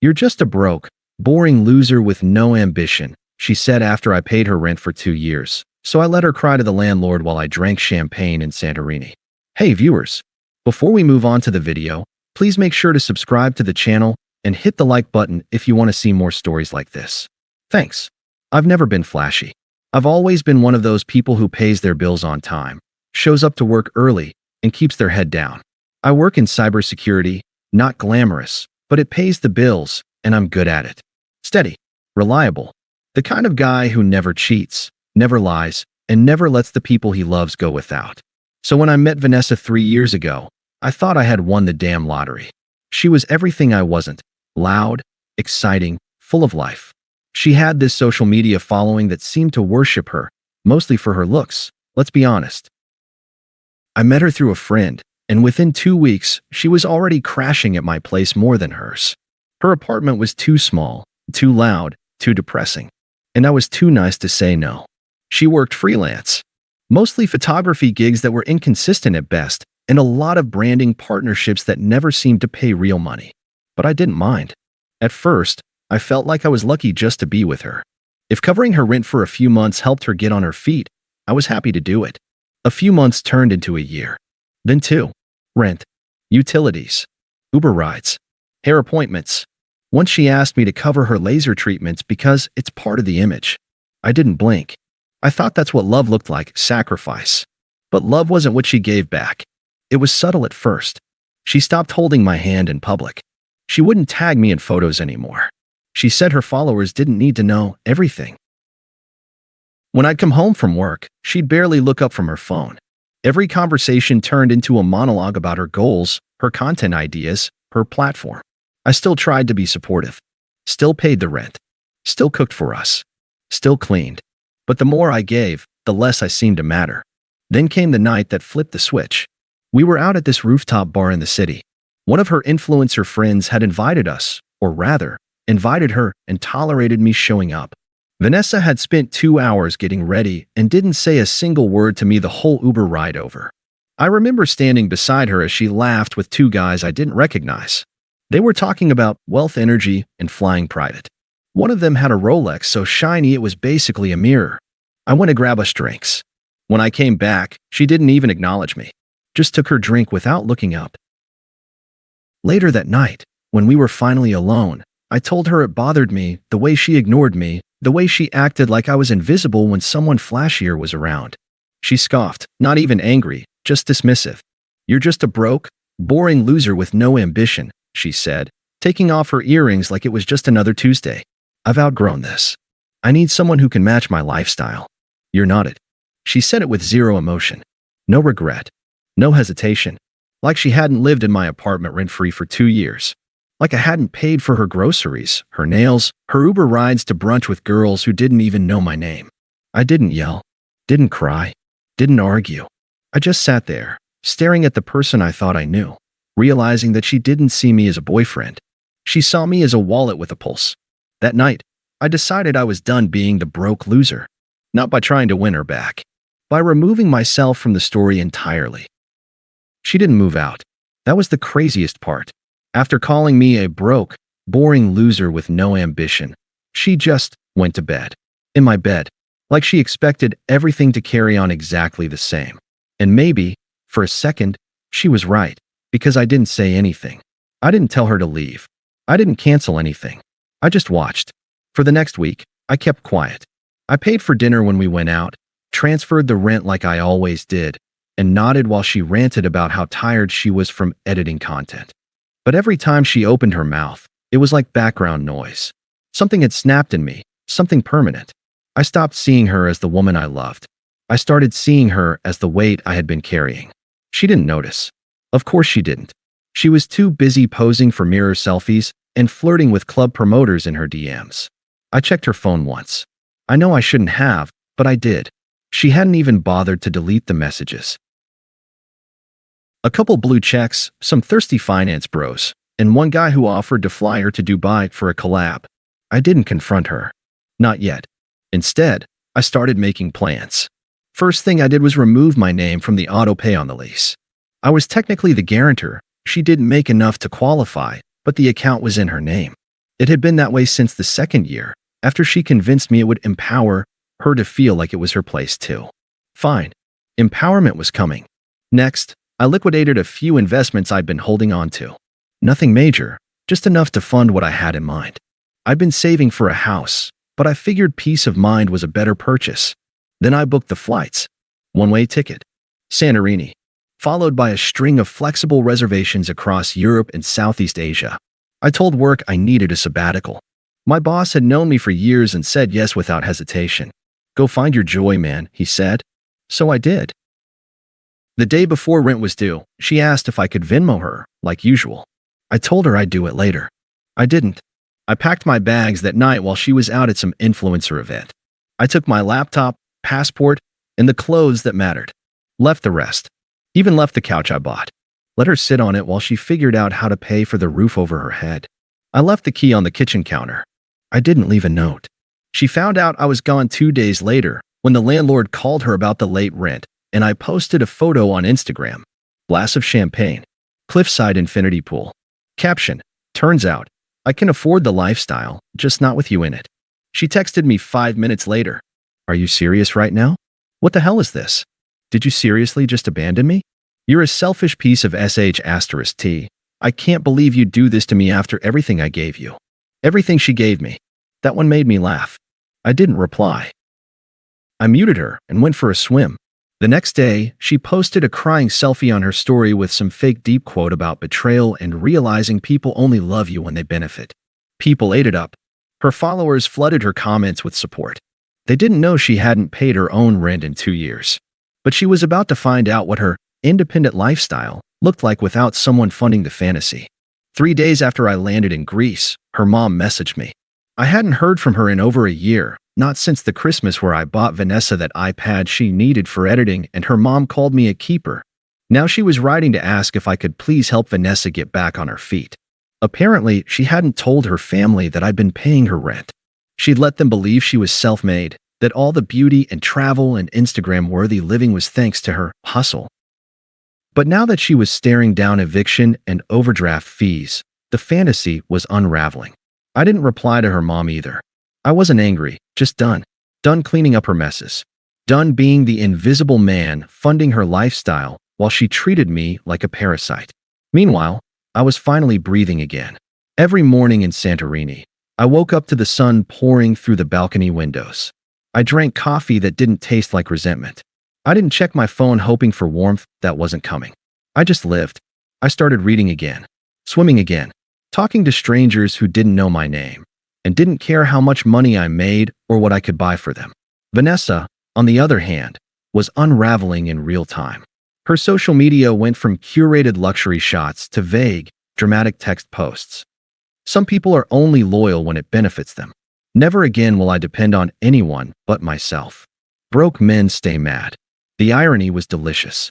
"You're just a broke, boring loser with no ambition," she said after I paid her rent for 2 years. So I let her cry to the landlord while I drank champagne in Santorini. Hey viewers, before we move on to the video, please make sure to subscribe to the channel and hit the like button if you want to see more stories like this. Thanks. I've never been flashy. I've always been one of those people who pays their bills on time, shows up to work early, and keeps their head down. I work in cybersecurity, not glamorous, but it pays the bills, and I'm good at it. Steady, reliable, the kind of guy who never cheats, never lies, and never lets the people he loves go without. So when I met Vanessa 3 years ago, I thought I had won the damn lottery. She was everything I wasn't: loud, exciting, full of life. She had this social media following that seemed to worship her, mostly for her looks, let's be honest. I met her through a friend, and within 2 weeks, she was already crashing at my place more than hers. Her apartment was too small, too loud, too depressing, and I was too nice to say no. She worked freelance, mostly photography gigs that were inconsistent at best, and a lot of branding partnerships that never seemed to pay real money. But I didn't mind. At first, I felt like I was lucky just to be with her. If covering her rent for a few months helped her get on her feet, I was happy to do it. A few months turned into a year. Then 2. Rent, utilities, Uber rides, hair appointments. Once she asked me to cover her laser treatments because it's part of the image. I didn't blink. I thought that's what love looked like, sacrifice. But love wasn't what she gave back. It was subtle at first. She stopped holding my hand in public. She wouldn't tag me in photos anymore. She said her followers didn't need to know everything. When I'd come home from work, she'd barely look up from her phone. Every conversation turned into a monologue about her goals, her content ideas, her platform. I still tried to be supportive. Still paid the rent. Still cooked for us. Still cleaned. But the more I gave, the less I seemed to matter. Then came the night that flipped the switch. We were out at this rooftop bar in the city. One of her influencer friends had invited us, or rather, invited her and tolerated me showing up. Vanessa had spent 2 hours getting ready and didn't say a single word to me the whole Uber ride over. I remember standing beside her as she laughed with 2 guys I didn't recognize. They were talking about wealth, energy, and flying private. One of them had a Rolex so shiny it was basically a mirror. I went to grab us drinks. When I came back, she didn't even acknowledge me. Just took her drink without looking up. Later that night, when we were finally alone, I told her it bothered me, the way she ignored me, the way she acted like I was invisible when someone flashier was around. She scoffed, not even angry, just dismissive. "You're just a broke, boring loser with no ambition," she said, taking off her earrings like it was just another Tuesday. "I've outgrown this. I need someone who can match my lifestyle." "You're not it." She said it with zero emotion. No regret. No hesitation. Like she hadn't lived in my apartment rent-free for 2 years. Like I hadn't paid for her groceries, her nails, her Uber rides to brunch with girls who didn't even know my name. I didn't yell. Didn't cry. Didn't argue. I just sat there, staring at the person I thought I knew, realizing that she didn't see me as a boyfriend. She saw me as a wallet with a pulse. That night, I decided I was done being the broke loser. Not by trying to win her back. By removing myself from the story entirely. She didn't move out. That was the craziest part. After calling me a broke, boring loser with no ambition, she just went to bed. In my bed. Like she expected everything to carry on exactly the same. And maybe, for a second, she was right, because I didn't say anything. I didn't tell her to leave. I didn't cancel anything. I just watched. For the next week, I kept quiet. I paid for dinner when we went out, transferred the rent like I always did, and nodded while she ranted about how tired she was from editing content. But every time she opened her mouth, it was like background noise. Something had snapped in me, something permanent. I stopped seeing her as the woman I loved. I started seeing her as the weight I had been carrying. She didn't notice. Of course she didn't. She was too busy posing for mirror selfies and flirting with club promoters in her DMs. I checked her phone once. I know I shouldn't have, but I did. She hadn't even bothered to delete the messages. A couple blue checks, some thirsty finance bros, and one guy who offered to fly her to Dubai for a collab. I didn't confront her. Not yet. Instead, I started making plans. First thing I did was remove my name from the auto-pay on the lease. I was technically the guarantor. She didn't make enough to qualify, but the account was in her name. It had been that way since the second year, after she convinced me it would empower her to feel like it was her place too. Fine. Empowerment was coming. Next, I liquidated a few investments I'd been holding on to. Nothing major, just enough to fund what I had in mind. I'd been saving for a house, but I figured peace of mind was a better purchase. Then I booked the flights. One-way ticket. Santorini. Followed by a string of flexible reservations across Europe and Southeast Asia. I told work I needed a sabbatical. My boss had known me for years and said yes without hesitation. Go find your joy, man, he said. So I did. The day before rent was due, she asked if I could Venmo her, like usual. I told her I'd do it later. I didn't. I packed my bags that night while she was out at some influencer event. I took my laptop, passport, and the clothes that mattered. Left the rest. Even left the couch I bought. Let her sit on it while she figured out how to pay for the roof over her head. I left the key on the kitchen counter. I didn't leave a note. She found out I was gone 2 days later when the landlord called her about the late rent, and I posted a photo on Instagram. Glass of champagne. Cliffside infinity pool. Caption: turns out, I can afford the lifestyle, just not with you in it. She texted me 5 minutes later. Are you serious right now? What the hell is this? Did you seriously just abandon me? You're a selfish piece of sh*t. I can't believe you'd do this to me after everything I gave you. Everything she gave me. That one made me laugh. I didn't reply. I muted her and went for a swim. The next day, she posted a crying selfie on her story with some fake deep quote about betrayal and realizing people only love you when they benefit. People ate it up. Her followers flooded her comments with support. They didn't know she hadn't paid her own rent in 2 years. But she was about to find out what her independent lifestyle looked like without someone funding the fantasy. 3 days after I landed in Greece, her mom messaged me. I hadn't heard from her in over a year, not since the Christmas where I bought Vanessa that iPad she needed for editing and her mom called me a keeper. Now she was writing to ask if I could please help Vanessa get back on her feet. Apparently, she hadn't told her family that I'd been paying her rent. She'd let them believe she was self-made, that all the beauty and travel and Instagram-worthy living was thanks to her hustle. But now that she was staring down eviction and overdraft fees, the fantasy was unraveling. I didn't reply to her mom either. I wasn't angry, just done. Done cleaning up her messes. Done being the invisible man funding her lifestyle while she treated me like a parasite. Meanwhile, I was finally breathing again. Every morning in Santorini, I woke up to the sun pouring through the balcony windows. I drank coffee that didn't taste like resentment. I didn't check my phone hoping for warmth that wasn't coming. I just lived. I started reading again, swimming again, talking to strangers who didn't know my name, and didn't care how much money I made or what I could buy for them. Vanessa, on the other hand, was unraveling in real time. Her social media went from curated luxury shots to vague, dramatic text posts. Some people are only loyal when it benefits them. Never again will I depend on anyone but myself. Broke men stay mad. The irony was delicious.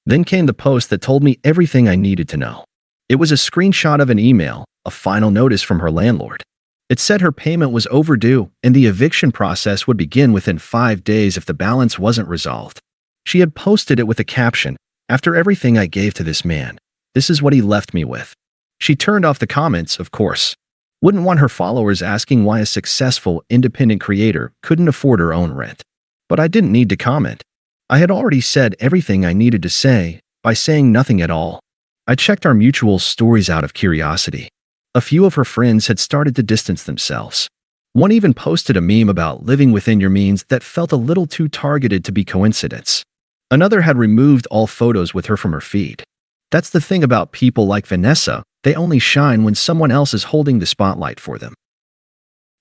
Then came the post that told me everything I needed to know. It was a screenshot of an email, a final notice from her landlord. It said her payment was overdue and the eviction process would begin within 5 days if the balance wasn't resolved. She had posted it with a caption, "After everything I gave to this man, this is what he left me with." She turned off the comments, of course. Wouldn't want her followers asking why a successful, independent creator couldn't afford her own rent. But I didn't need to comment. I had already said everything I needed to say by saying nothing at all. I checked our mutual stories out of curiosity. A few of her friends had started to distance themselves. One even posted a meme about living within your means that felt a little too targeted to be coincidence. Another had removed all photos with her from her feed. That's the thing about people like Vanessa, they only shine when someone else is holding the spotlight for them.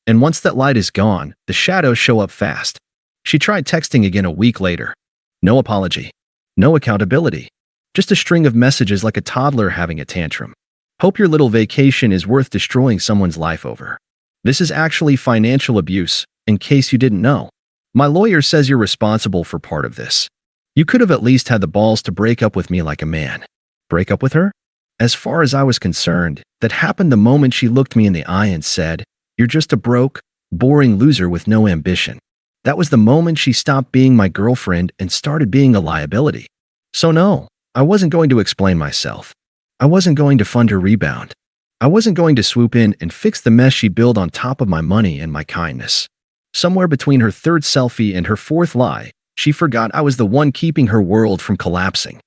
And once that light is gone, the shadows show up fast. She tried texting again a week later. No apology. No accountability. Just a string of messages like a toddler having a tantrum. Hope your little vacation is worth destroying someone's life over. This is actually financial abuse, in case you didn't know. My lawyer says you're responsible for part of this. You could have at least had the balls to break up with me like a man. Break up with her? As far as I was concerned, that happened the moment she looked me in the eye and said, "You're just a broke, boring loser with no ambition." That was the moment she stopped being my girlfriend and started being a liability. So no, I wasn't going to explain myself. I wasn't going to fund her rebound. I wasn't going to swoop in and fix the mess she built on top of my money and my kindness. Somewhere between her third selfie and her fourth lie, she forgot I was the one keeping her world from collapsing.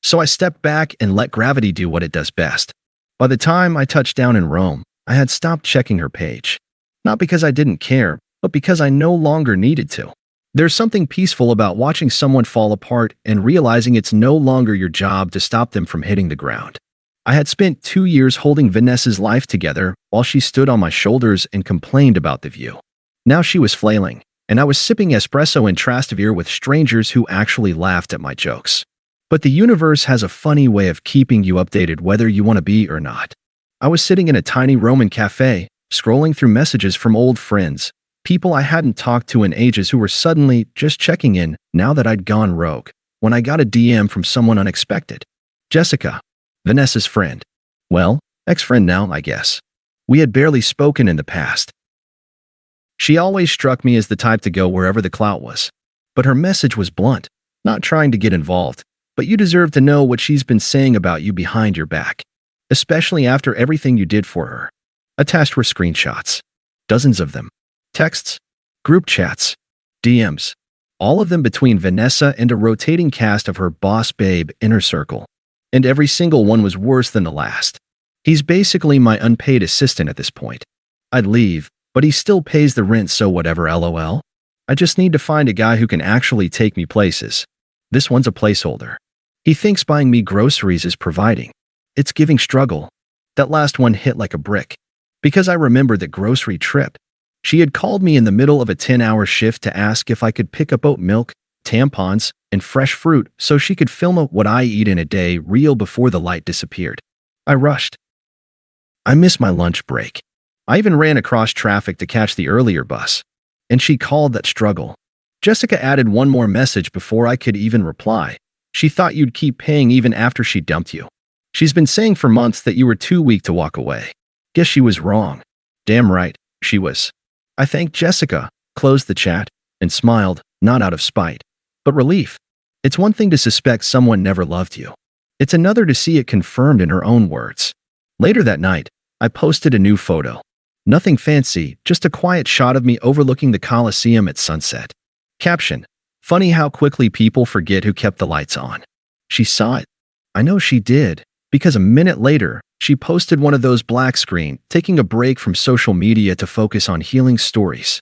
So I stepped back and let gravity do what it does best. By the time I touched down in Rome, I had stopped checking her page. Not because I didn't care, but because I no longer needed to. There's something peaceful about watching someone fall apart and realizing it's no longer your job to stop them from hitting the ground. I had spent 2 years holding Vanessa's life together while she stood on my shoulders and complained about the view. Now she was flailing, and I was sipping espresso in Trastevere with strangers who actually laughed at my jokes. But the universe has a funny way of keeping you updated whether you want to be or not. I was sitting in a tiny Roman cafe, scrolling through messages from old friends, people I hadn't talked to in ages who were suddenly just checking in now that I'd gone rogue, when I got a DM from someone unexpected. Jessica, Vanessa's friend. Well, ex-friend now, I guess. We had barely spoken in the past. She always struck me as the type to go wherever the clout was. But her message was blunt, not trying to get involved. But you deserve to know what she's been saying about you behind your back, especially after everything you did for her. Attached were screenshots. Dozens of them. Texts, group chats, DMs. All of them between Vanessa and a rotating cast of her boss babe inner circle. And every single one was worse than the last. He's basically my unpaid assistant at this point. I'd leave, but he still pays the rent, so whatever, lol. I just need to find a guy who can actually take me places. This one's a placeholder. He thinks buying me groceries is providing. It's giving struggle. That last one hit like a brick. Because I remembered that grocery trip. She had called me in the middle of a 10-hour shift to ask if I could pick up oat milk, tampons, and fresh fruit so she could film what I eat in a day reel before the light disappeared. I rushed. I missed my lunch break. I even ran across traffic to catch the earlier bus. And she called that struggle. Jessica added one more message before I could even reply. She thought you'd keep paying even after she dumped you. She's been saying for months that you were too weak to walk away. Guess she was wrong. Damn right, she was. I thanked Jessica, closed the chat, and smiled, not out of spite, but relief. It's one thing to suspect someone never loved you. It's another to see it confirmed in her own words. Later that night, I posted a new photo. Nothing fancy, just a quiet shot of me overlooking the Colosseum at sunset. Caption: funny how quickly people forget who kept the lights on. She saw it. I know she did, because a minute later, she posted one of those black screen, taking a break from social media to focus on healing stories.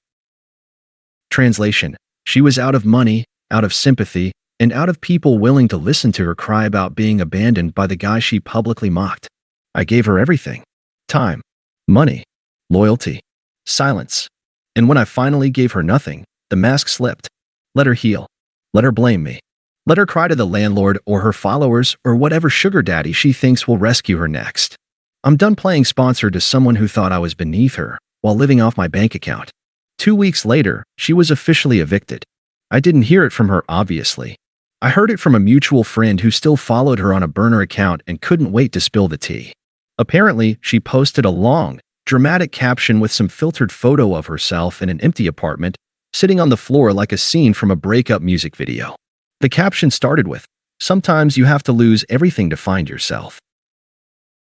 Translation: she was out of money, out of sympathy, and out of people willing to listen to her cry about being abandoned by the guy she publicly mocked. I gave her everything. Time, money, loyalty, silence. And when I finally gave her nothing, the mask slipped. Let her heal. Let her blame me. Let her cry to the landlord or her followers or whatever sugar daddy she thinks will rescue her next. I'm done playing sponsor to someone who thought I was beneath her while living off my bank account. 2 weeks later, she was officially evicted. I didn't hear it from her, obviously. I heard it from a mutual friend who still followed her on a burner account and couldn't wait to spill the tea. Apparently, she posted a long, dramatic caption with some filtered photo of herself in an empty apartment, sitting on the floor like a scene from a breakup music video. The caption started with, "Sometimes you have to lose everything to find yourself,"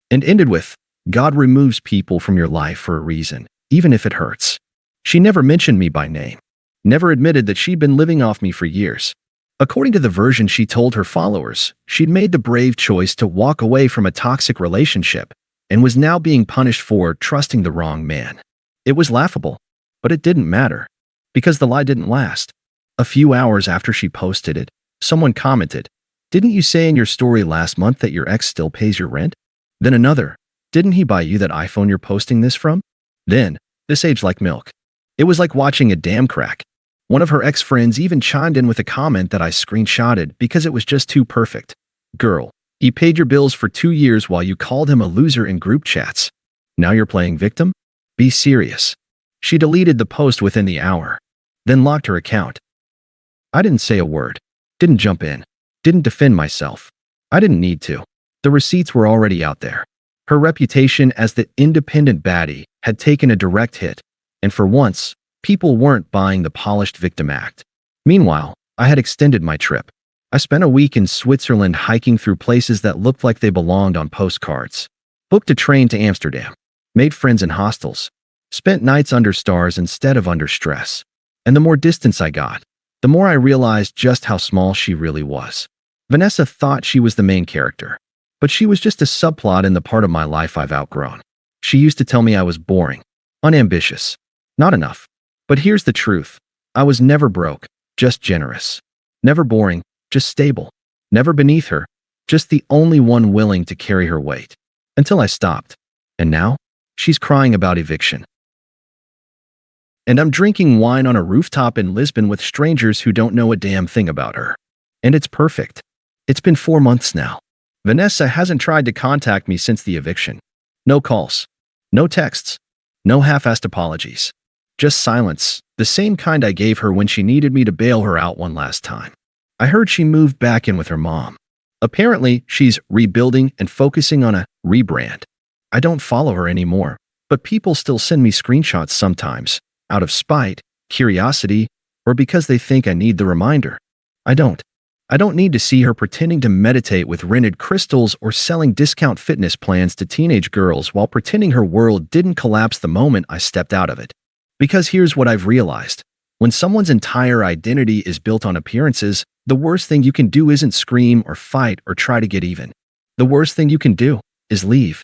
and ended with, "God removes people from your life for a reason, even if it hurts." She never mentioned me by name, never admitted that she'd been living off me for years. According to the version she told her followers, she'd made the brave choice to walk away from a toxic relationship and was now being punished for trusting the wrong man. It was laughable, but it didn't matter, because the lie didn't last. A few hours after she posted it, someone commented, "Didn't you say in your story last month that your ex still pays your rent?" Then another, "Didn't he buy you that iPhone you're posting this from?" Then, this aged like milk. It was like watching a dam crack. One of her ex-friends even chimed in with a comment that I screenshotted because it was just too perfect. "Girl, he paid your bills for 2 years while you called him a loser in group chats. Now you're playing victim? Be serious." She deleted the post within the hour, then locked her account. I didn't say a word, didn't jump in, didn't defend myself. I didn't need to. The receipts were already out there. Her reputation as the independent baddie had taken a direct hit, and for once, people weren't buying the polished victim act. Meanwhile, I had extended my trip. I spent a week in Switzerland hiking through places that looked like they belonged on postcards. Booked a train to Amsterdam. Made friends in hostels. Spent nights under stars instead of under stress. And the more distance I got, the more I realized just how small she really was. Vanessa thought she was the main character, but she was just a subplot in the part of my life I've outgrown. She used to tell me I was boring, unambitious, not enough. But here's the truth. I was never broke, just generous. Never boring, just stable. Never beneath her, just the only one willing to carry her weight. Until I stopped. And now, she's crying about eviction. And I'm drinking wine on a rooftop in Lisbon with strangers who don't know a damn thing about her. And it's perfect. It's been 4 months now. Vanessa hasn't tried to contact me since the eviction. No calls. No texts. No half-assed apologies. Just silence, the same kind I gave her when she needed me to bail her out one last time. I heard she moved back in with her mom. Apparently, she's rebuilding and focusing on a rebrand. I don't follow her anymore, but people still send me screenshots sometimes, out of spite, curiosity, or because they think I need the reminder. I don't need to see her pretending to meditate with rented crystals or selling discount fitness plans to teenage girls while pretending her world didn't collapse the moment I stepped out of it. Because here's what I've realized. When someone's entire identity is built on appearances, the worst thing you can do isn't scream or fight or try to get even. The worst thing you can do is leave.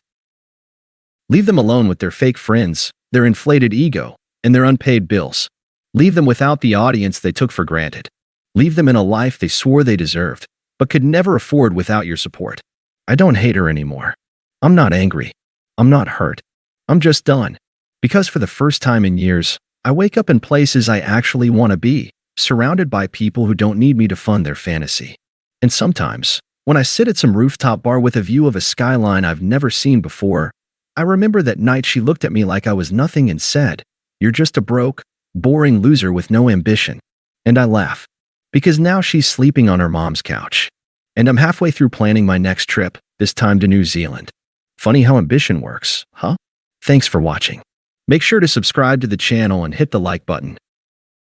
Leave them alone with their fake friends, their inflated ego, and their unpaid bills. Leave them without the audience they took for granted. Leave them in a life they swore they deserved, but could never afford without your support. I don't hate her anymore. I'm not angry. I'm not hurt. I'm just done. Because for the first time in years, I wake up in places I actually want to be, surrounded by people who don't need me to fund their fantasy. And sometimes, when I sit at some rooftop bar with a view of a skyline I've never seen before, I remember that night she looked at me like I was nothing and said, "You're just a broke, boring loser with no ambition." And I laugh. Because now she's sleeping on her mom's couch. And I'm halfway through planning my next trip, this time to New Zealand. Funny how ambition works, huh? Thanks for watching. Make sure to subscribe to the channel and hit the like button.